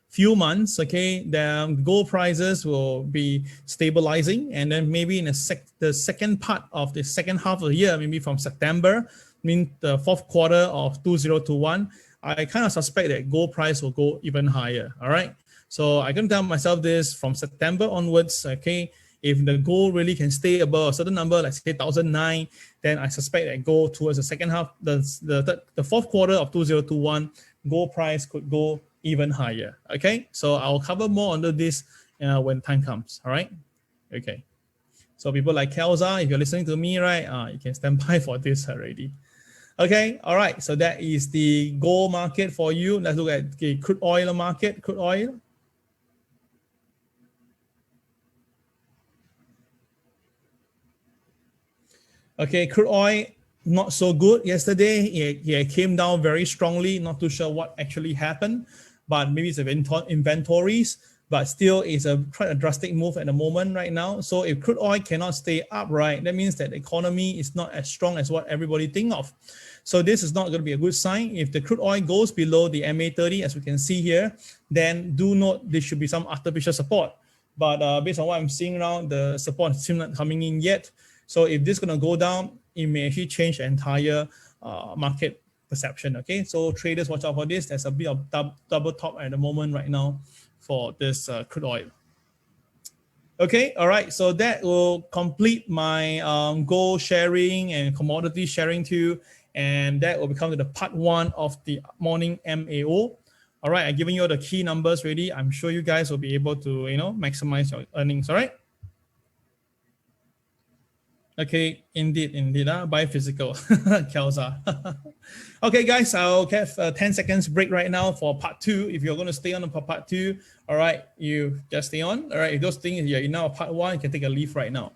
few months, okay, the gold prices will be stabilizing, and then maybe in the second part of the second half of the year, maybe from September, the fourth quarter of 2021, I kind of suspect that gold price will go even higher. All right, so I can tell myself this from September onwards. Okay, if the gold really can stay above a certain number, like say 1,009, then I suspect that gold towards the second half, the fourth quarter of 2021, gold price could go even higher. Okay, so I'll cover more under this when time comes. All right, okay. So people like Kelza, if you're listening to me, right, you can stand by for this already. Okay, all right. So that is the gold market for you. Let's look at the crude oil market. Crude oil. Okay, crude oil, not so good. Yesterday, it came down very strongly. Not too sure what actually happened, but maybe it's inventories, but still it's quite a drastic move at the moment right now. So if crude oil cannot stay upright, that means that the economy is not as strong as what everybody think of. So this is not going to be a good sign. If the crude oil goes below the MA 30, as we can see here, then do note there should be some artificial support. But based on what I'm seeing now, the support is still not coming in yet. So if this is going to go down, it may actually change the entire market perception. Okay, so traders watch out for this. There's a bit of double top at the moment right now for this crude oil. Okay, all right, so that will complete my gold sharing and commodity sharing too, and that will become the part 1 of the morning MAO. All right, I've given you all the key numbers ready. I'm sure you guys will be able to, maximize your earnings. All right. Okay, indeed, buy physical, Kelsa. Okay, guys, I'll have a 10 seconds break right now for part 2. If you're going to stay on for part 2, all right, you just stay on. All right, if those things you're in now part 1, you can take a leave right now.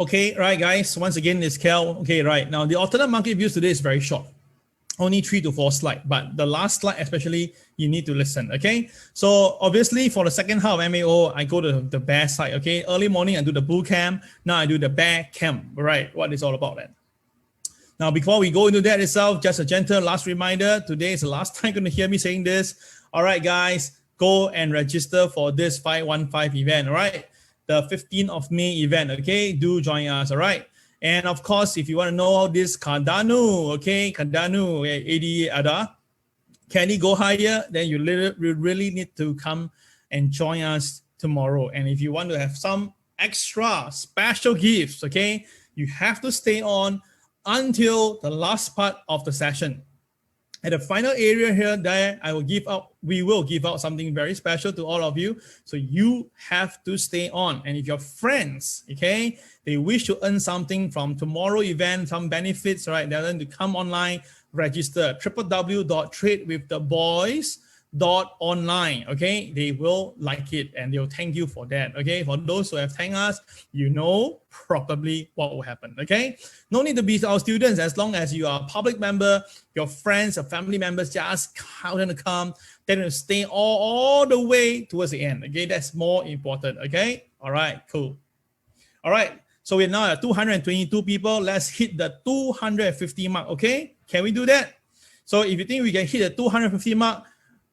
Okay, right, guys. Once again, it's Kel. Okay, right. Now, the alternate market views today is very short. Only 3 to 4 slides, but the last slide especially, you need to listen, okay? So obviously for the second half of MAO, I go to the bear side, okay? Early morning, I do the bull camp. Now I do the bear camp, right? What is all about that? Now, before we go into that itself, just a gentle last reminder. Today is the last time you're going to hear me saying this. All right, guys, go and register for this 515 event, all right? The 15th of May event, okay? Do join us, all right? And of course, if you want to know this Cardano, okay, Cardano, ADA, ADA, can it go higher? Then you really need to come and join us tomorrow. And if you want to have some extra special gifts, okay, you have to stay on until the last part of the session. At the final area here, there we will give out something very special to all of you. So you have to stay on. And if your friends, okay, they wish to earn something from tomorrow event, some benefits, right? They're going to come online, register www.tradewiththeboys.online. Okay, they will like it and they'll thank you for that. Okay, for those who have thanked us, you know probably what will happen. Okay, no need to be our students. As long as you are a public member, your friends or family members just count them to come, they're going to stay all the way towards the end. Okay, that's more important. Okay, all right, cool. All right, so we're now at 222 people. Let's hit the 250 mark. Okay, can we do that? So if you think we can hit the 250 mark,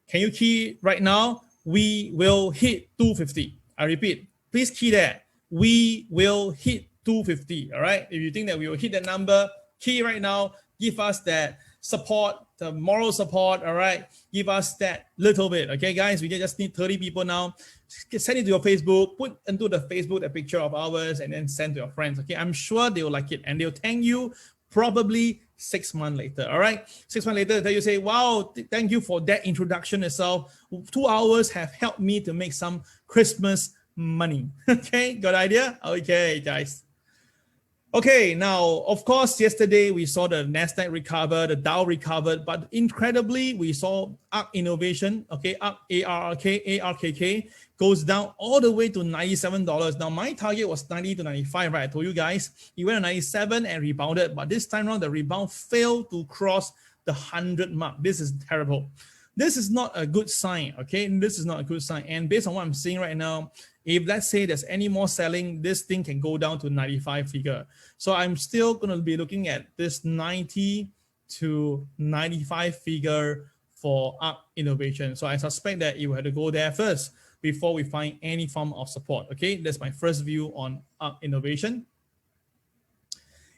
can you key right now? We will hit 250. I repeat, please key there. We will hit 250. All right. If you think that we will hit that number, key right now. Give us that support, the moral support. All right. Give us that little bit. Okay, guys. We just need 30 people now. Send it to your Facebook. Put into the Facebook a picture of ours and then send to your friends. Okay. I'm sure they will like it and they'll thank you probably 6 months later. All right, 6 months later, then you say, wow, thank you for that introduction itself. 2 hours have helped me to make some Christmas money. Okay, got idea? Okay, guys. Okay, now, of course, yesterday we saw the NASDAQ recover, the Dow recovered, but incredibly, we saw ARK Innovation, okay, ARKK goes down all the way to $97. Now, my target was 90 to 95, right? I told you guys, it went to 97 and rebounded, but this time around, the rebound failed to cross the 100 mark. This is terrible. This is not a good sign, okay? This is not a good sign. And based on what I'm seeing right now, if let's say there's any more selling, this thing can go down to 95 figure. So I'm still going to be looking at this 90 to 95 figure for ARK Innovation. So I suspect that it will have to go there first before we find any form of support. Okay, that's my first view on ARK Innovation.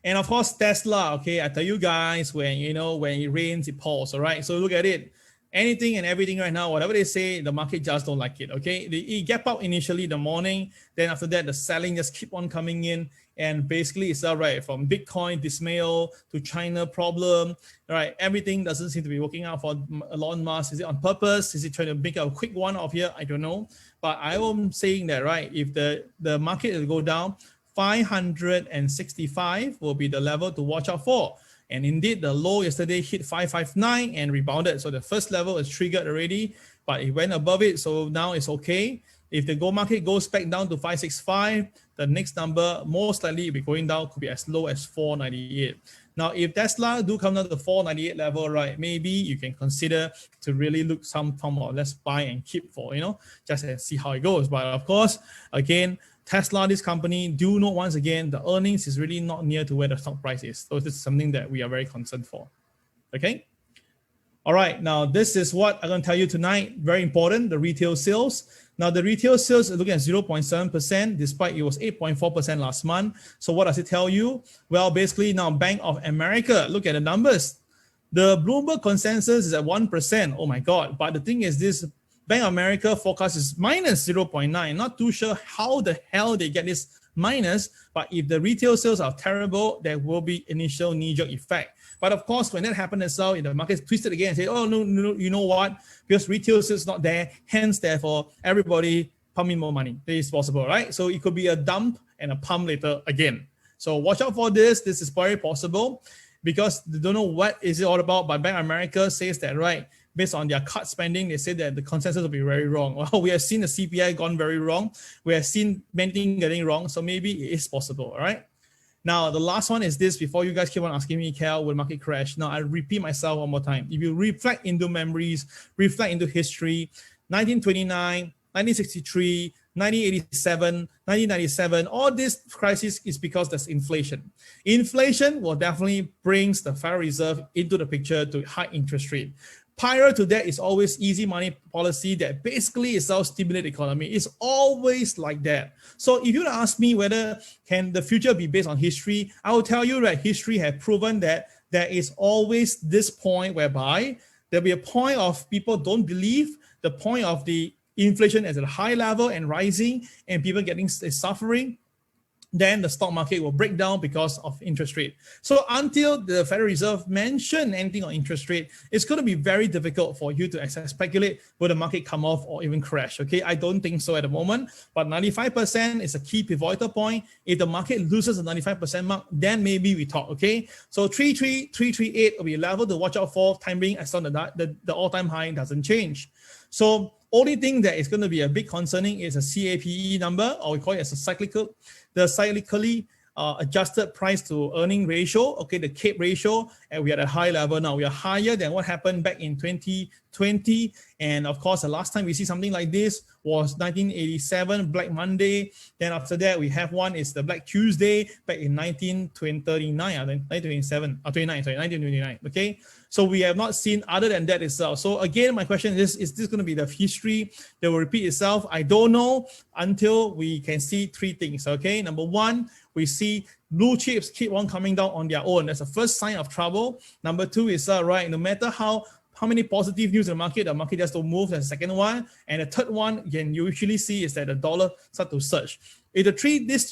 And of course, Tesla. Okay, I tell you guys, when it rains, it pours. All right, so look at it. Anything and everything right now, whatever they say, the market just don't like it. Okay, it gap out initially in the morning, then after that the selling just keep on coming in, and basically it's all right from Bitcoin dismal to China problem. All right, everything doesn't seem to be working out for Elon Musk. Is it on purpose? Is he trying to make a quick one off here? I don't know, but I am saying that right, if the market will go down, 565 will be the level to watch out for. And indeed, the low yesterday hit 559 and rebounded. So the first level is triggered already, but it went above it. So now it's okay. If the gold market goes back down to 565, the next number most likely will be going down, could be as low as 498. Now, if Tesla do come down to the 498 level, right, maybe you can consider to really look some form of let's buy and keep for, just and see how it goes. But of course, again, Tesla, this company, do note once again, the earnings is really not near to where the stock price is. So this is something that we are very concerned for. Okay. All right. Now, this is what I'm going to tell you tonight. Very important, the retail sales. Now, the retail sales is looking at 0.7%, despite it was 8.4% last month. So what does it tell you? Well, basically now Bank of America, look at the numbers. The Bloomberg consensus is at 1%. Oh my God. But the thing is this, Bank of America forecast is minus 0.9. Not too sure how the hell they get this minus, but if the retail sales are terrible, there will be initial knee-jerk effect. But of course, when that happened as well, the market twisted again and said, oh, no, you know what? Because retail sales is not there, hence, therefore, everybody pump in more money. This is possible, right? So it could be a dump and a pump later again. So watch out for this. This is very possible because they don't know what is it all about. But Bank of America says that, right, based on their cut spending, they say that the consensus will be very wrong. Well, we have seen the CPI gone very wrong. We have seen many things getting wrong. So maybe it is possible, all right? Now, the last one is this, before you guys keep on asking me, Cal, will market crash? Now, I repeat myself one more time. If you reflect into memories, reflect into history, 1929, 1963, 1987, 1997, all this crisis is because there's inflation. Inflation will definitely brings the Federal Reserve into the picture to high interest rate. Prior to that is always easy money policy that basically is how stimulate the economy. It's always like that. So if you ask me whether can the future be based on history, I will tell you that history has proven that there is always this point whereby there'll be a point of people don't believe, the point of the inflation is at a high level and rising and people getting suffering. Then the stock market will break down because of interest rate. So until the Federal Reserve mention anything on interest rate, it's going to be very difficult for you to speculate will the market come off or even crash. Okay, I don't think so at the moment, but 95% is a key pivotal point. If the market loses the 95% mark, then maybe we talk. Okay, so 338 will be a level to watch out for, time being as long as the all-time high doesn't change. So only thing that is going to be a big concerning is a CAPE number, or we call it as a cyclically adjusted price to earning ratio, okay, the CAPE ratio, and we are at a high level now. We are higher than what happened back in 2020. And of course, the last time we see something like this was 1987, Black Monday. Then after that, we have one is the Black Tuesday back in 1929, okay? So we have not seen other than that itself. So again, my question is this going to be the history that will repeat itself? I don't know until we can see three things, okay? Number one, we see blue chips keep on coming down on their own. That's the first sign of trouble. Number two is, right, no matter how many positive news in the market just don't move. That's the second one. And the third one, again, you usually see is that the dollar start to surge. If these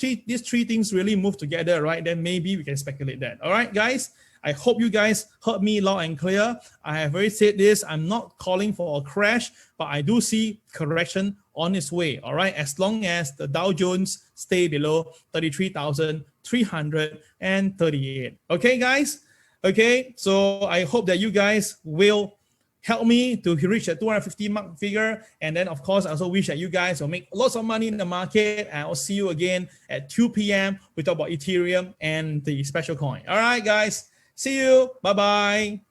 three things really move together, right, then maybe we can speculate that. All right, guys? I hope you guys heard me loud and clear. I have already said this. I'm not calling for a crash, but I do see correction on its way. All right, as long as the Dow Jones stay below 33,338. Okay, guys? Okay, so I hope that you guys will help me to reach a 250 mark figure. And then, of course, I also wish that you guys will make lots of money in the market. And I'll see you again at 2 p.m. We talk about Ethereum and the special coin. All right, guys. See you. Bye-bye.